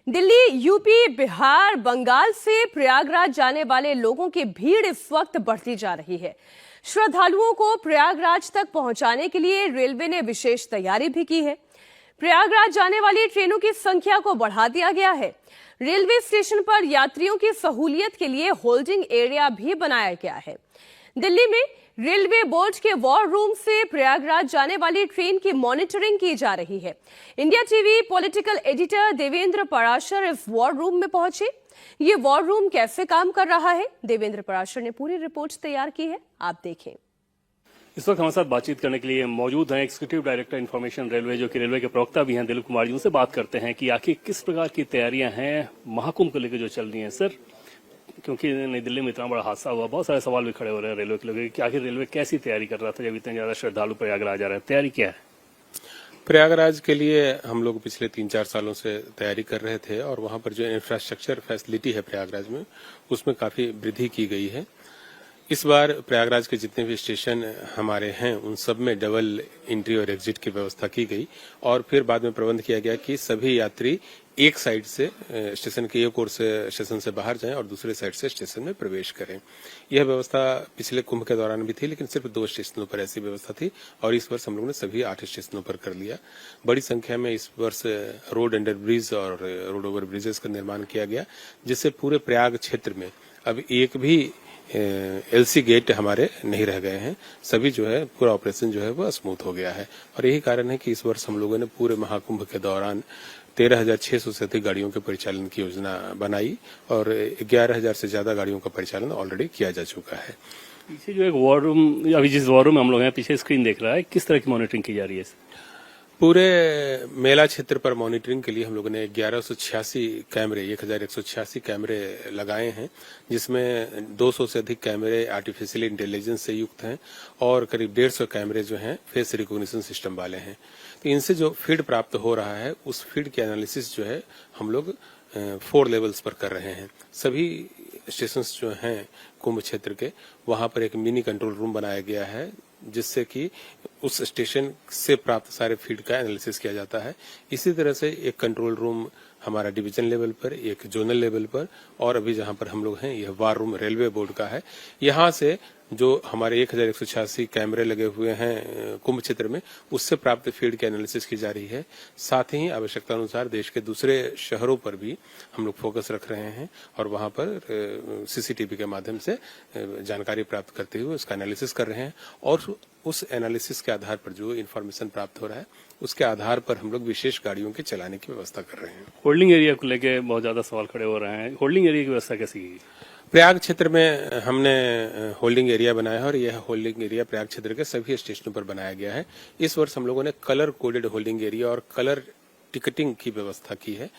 Delhi, UP, Bihar, Bengal से प्रयागराज जाने वाले लोगों की भीड़ इस वक्त बढ़ती जा रही है। श्रद्धालुओं को प्रयागराज तक पहुंचाने के लिए रेलवे ने विशेष तैयारी भी की है। प्रयागराज जाने वाली ट्रेनों की संख्या को बढ़ा दिया गया है। रेलवे स्टेशन पर यात्रियों की सहूलियत के लिए होल्डिंग एरिया भी बनाया गया है। दिल्ली में रेलवे बोर्ड के वॉर रूम से प्रयागराज जाने वाली ट्रेन की मॉनिटरिंग की जा रही है। India TV political editor Devendra Parashar इस वॉर रूम में पहुंचे। ये वॉर रूम कैसे काम कर रहा है, देवेंद्र पराशर ने पूरी रिपोर्ट तैयार की है, आप देखें। इस वक्त हमारे साथ बातचीत करने के लिए मौजूद हैं एग्जीक्यूटिव डायरेक्टर इन्फॉर्मेशन रेलवे, जो कि रेलवे के प्रवक्ता भी हैं, दिलीप कुमार जी। उनसे बात करते हैं कि आखिर किस प्रकार की तैयारियां हैं महाकुंभ को लेकर जो चल रही हैं। सर, क्योंकि नई दिल्ली में इतना बड़ा हादसा हुआ, बहुत सारे सवाल भी खड़े हो रहे हैं रेलवे के लोगों कि आखिर रेलवे कैसी तैयारी कर रहा था जब इतने ज्यादा श्रद्धालु प्रयागराज आ रहे हैं। तैयारी क्या है? प्रयागराज के लिए हम लोग पिछले 3-4 सालों से तैयारी कर रहे थे और वहां पर जो इंफ्रास्ट्रक्चर फैसिलिटी है प्रयागराज में, उसमें काफी वृद्धि की गई है। इस बार प्रयागराज के जितने भी स्टेशन हमारे हैं उन सब में डबल एंट्री और एग्जिट की व्यवस्था की गई और फिर बाद में प्रबंध किया गया कि सभी यात्री एक साइड से स्टेशन के एक ओर से स्टेशन से बाहर जाएं और दूसरे साइड से स्टेशन में प्रवेश करें। यह व्यवस्था पिछले कुंभ के दौरान भी थी, लेकिन सिर्फ 2 स्टेशनों पर ऐसी व्यवस्था थी और इस वर्ष हम लोगों ने सभी 8 स्टेशनों पर कर लिया। बड़ी संख्या में इस वर्ष रोड अंडर ब्रिज और रोड ओवर ब्रिजेस का निर्माण किया गया, जिससे पूरे प्रयाग क्षेत्र में अब एक भी एलसी गेट हमारे नहीं रह गए हैं। सभी जो है पूरा ऑपरेशन जो है वो स्मूथ हो गया है और यही कारण है कि इस वर्ष हम लोगों ने पूरे महाकुंभ के दौरान 13,600 से अधिक गाड़ियों के परिचालन की योजना बनाई और 11,000 से ज्यादा गाड़ियों का परिचालन ऑलरेडी किया जा चुका है। पीछे जो एक वॉर रूम, अभी जिस वॉर रूम में हम लोग हैं, पीछे स्क्रीन देख रहा है, किस तरह की मॉनिटरिंग की जा रही है? पूरे मेला क्षेत्र पर मॉनिटरिंग के लिए हम लोगों ने 1186 कैमरे लगाए हैं, जिसमें 200 से अधिक कैमरे आर्टिफिशियल इंटेलिजेंस से युक्त हैं और करीब 150 कैमरे जो हैं फेस रिकॉग्निशन सिस्टम वाले हैं। तो इनसे जो फीड प्राप्त हो रहा है उस फीड की एनालिसिस जो है हम लोग 4 लेवल्स पर कर रहे हैं। सभी स्टेशन जो हैं कुंभ क्षेत्र के, वहां पर एक मिनी कंट्रोल रूम बनाया गया है, जिससे कि उस स्टेशन से प्राप्त सारे फीड का एनालिसिस किया जाता है। इसी तरह से एक कंट्रोल रूम हमारा डिवीजन लेवल पर, एक जोनल लेवल पर और अभी जहां पर हम लोग हैं यह वार रूम रेलवे बोर्ड का है। यहां से जो हमारे 1186 कैमरे लगे हुए हैं कुंभ क्षेत्र में, उससे प्राप्त फीड की एनालिसिस की जा रही है। साथ ही आवश्यकता अनुसार देश के दूसरे शहरों पर भी हम लोग फोकस रख रहे हैं और वहां पर सीसीटीवी के माध्यम से जानकारी प्राप्त करते हुए उसका एनालिसिस कर रहे हैं और उस एनालिसिस के आधार पर जो इन्फॉर्मेशन प्राप्त हो रहा है उसके आधार पर हम लोग विशेष गाड़ियों के चलाने की व्यवस्था कर रहे हैं। होल्डिंग एरिया को लेकर बहुत ज्यादा सवाल खड़े हो रहे हैं। होल्डिंग एरिया की व्यवस्था कैसी की? प्रयाग क्षेत्र में हमने होल्डिंग एरिया बनाया है और यह होल्डिंग एरिया प्रयाग क्षेत्र के सभी स्टेशनों पर बनाया गया है। इस वर्ष हम लोगों ने कलर कोडेड होल्डिंग एरिया और कलर टिकटिंग की व्यवस्था की है।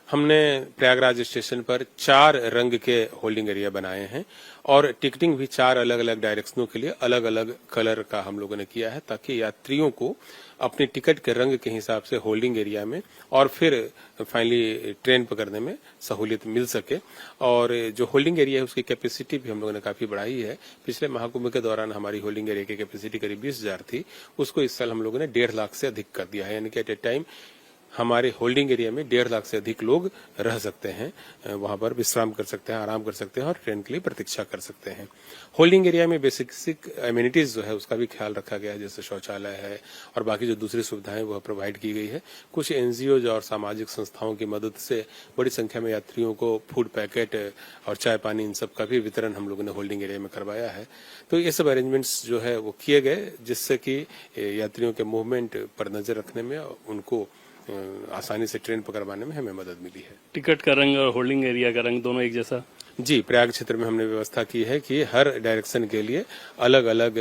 हमने प्रयागराज स्टेशन पर 4 रंग के होल्डिंग एरिया बनाए हैं और टिकटिंग भी 4 अलग अलग डायरेक्शनों के लिए अलग अलग कलर का हम लोगों ने किया है, ताकि यात्रियों को अपने टिकट के रंग के हिसाब से होल्डिंग एरिया में और फिर फाइनली ट्रेन पकड़ने में सहूलियत मिल सके। और जो होल्डिंग एरिया है उसकी कैपेसिटी भी हम लोगों ने काफी बढ़ाई है। पिछले महाकुंभ के दौरान हमारी होल्डिंग एरिया की कैपेसिटी करीब 20,000 थी, उसको इस साल हम लोगों ने 1.5 लाख से अधिक कर दिया है, यानी कि एट ए टाइम हमारे होल्डिंग एरिया में 1.5 लाख से अधिक लोग रह सकते हैं, वहां पर विश्राम कर सकते हैं, आराम कर सकते हैं और ट्रेन के लिए प्रतीक्षा कर सकते हैं। होल्डिंग एरिया में बेसिक एमिनिटीज जो है उसका भी ख्याल रखा गया है, जैसे शौचालय है और बाकी जो दूसरी सुविधाएं वह प्रोवाइड की गई है। कुछ एनजीओ और सामाजिक संस्थाओं की मदद से बड़ी संख्या में यात्रियों को फूड पैकेट और चाय पानी इन सब का भी वितरण हम लोगों ने होल्डिंग एरिया में करवाया है। तो ये सब अरेंजमेंट्स जो है वो किए गए, जिससे कि यात्रियों के मूवमेंट पर नजर रखने में उनको आसानी से ट्रेन पकड़वाने में हमें मदद मिली है। टिकट का रंग और होल्डिंग एरिया का रंग दोनों एक जैसा? जी, प्रयाग क्षेत्र में हमने व्यवस्था की है कि हर डायरेक्शन के लिए अलग अलग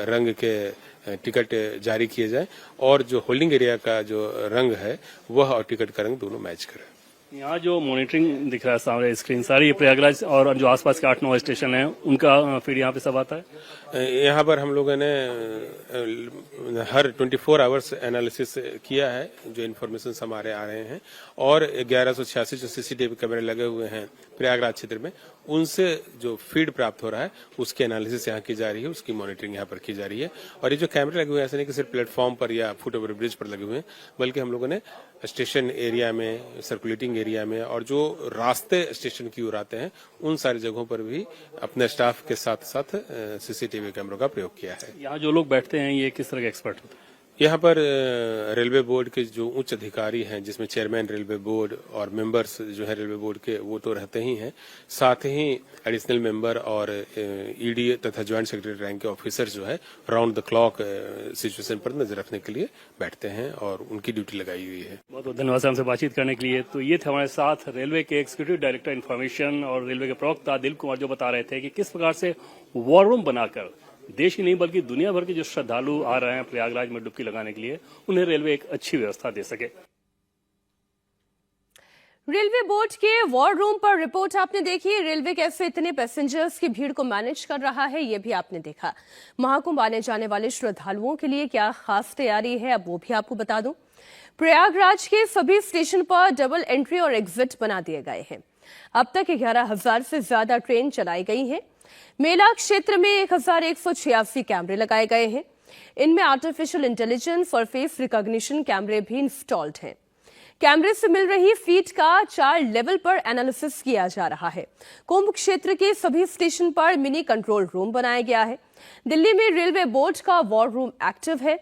रंग के टिकट जारी किए जाए और जो होल्डिंग एरिया का जो रंग है वह और टिकट का रंग दोनों मैच करे। यहाँ जो मॉनिटरिंग दिख रहा है सामने स्क्रीन, सारी प्रयागराज और जो आसपास के 8-9 स्टेशन हैं उनका फिर यहाँ पे सब आता है। यहाँ पर हम लोगों ने हर 24 आवर्स एनालिसिस किया है, जो इन्फॉर्मेशन हमारे आ रहे हैं और 1186 जो सीसीटीवी कैमरे लगे हुए हैं प्रयागराज क्षेत्र में, उनसे जो फीड प्राप्त हो रहा है उसकी एनालिसिस यहाँ की जा रही है, उसकी मॉनिटरिंग यहाँ पर की जा रही है। और ये जो कैमरे लगे हुए हैं ऐसे नहीं कि सिर्फ प्लेटफॉर्म पर या फुट ओवर ब्रिज पर लगे हुए हैं, बल्कि हम लोगों ने स्टेशन एरिया में, सर्कुलेटिंग एरिया में और जो रास्ते स्टेशन की ओर आते हैं उन सारी जगहों पर भी अपने स्टाफ के साथ साथ सीसीटीवी कैमरों का प्रयोग किया है। यहाँ जो लोग बैठते हैं ये किस तरह के एक्सपर्ट होते हैं? यहाँ पर रेलवे बोर्ड के जो उच्च अधिकारी हैं, जिसमें चेयरमैन रेलवे बोर्ड और मेंबर्स जो है रेलवे बोर्ड के, वो तो रहते ही हैं, साथ ही एडिशनल मेंबर और ईडी तथा ज्वाइंट सेक्रेटरी रैंक के ऑफिसर जो है राउंड द क्लॉक सिचुएशन पर नजर रखने के लिए बैठते हैं और उनकी ड्यूटी लगाई हुई है। बहुत बहुत धन्यवाद हमसे बातचीत करने के लिए। तो ये थे हमारे साथ रेलवे के एग्जीक्यूटिव डायरेक्टर इन्फॉर्मेशन और रेलवे के प्रवक्ता दिलीप कुमार, जो बता रहे थे कि किस प्रकार से वॉर रूम बनाकर देश ही नहीं बल्कि दुनिया भर के जो श्रद्धालु आ रहे हैं प्रयागराज में डुबकी लगाने के लिए, उन्हें रेलवे एक अच्छी व्यवस्था दे सके। रेलवे बोर्ड के वॉर रूम पर रिपोर्ट आपने देखी। रेलवे कैसे इतने पैसेंजर्स की भीड़ को मैनेज कर रहा है, ये भी आपने देखा। महाकुंभ आने जाने वाले श्रद्धालुओं के लिए क्या खास तैयारी है, अब वो भी आपको बता दूं। प्रयागराज के सभी स्टेशन पर डबल एंट्री और एग्जिट बना दिए गए हैं। अब तक 11,000 से ज्यादा ट्रेन चलाई गई हैं। मेला क्षेत्र में 1,186 कैमरे लगाए गए हैं। इनमें आर्टिफिशियल इंटेलिजेंस और फेस रिकॉग्निशन कैमरे भी इंस्टॉल्ड हैं। कैमरे से मिल रही फीड का 4 लेवल पर एनालिसिस किया जा रहा है। कुंभ क्षेत्र के सभी स्टेशन पर मिनी कंट्रोल रूम बनाया गया है। दिल्ली में रेलवे बोर्ड का वॉर रूम एक्टिव है।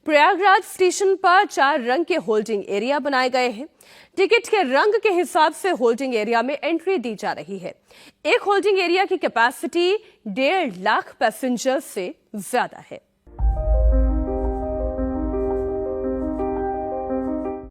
प्रयागराज स्टेशन पर 4 रंग के होल्डिंग एरिया बनाए गए हैं। टिकट के रंग के हिसाब से होल्डिंग एरिया में एंट्री दी जा रही है। एक होल्डिंग एरिया की कैपेसिटी 1.5 लाख पैसेंजर से ज्यादा है।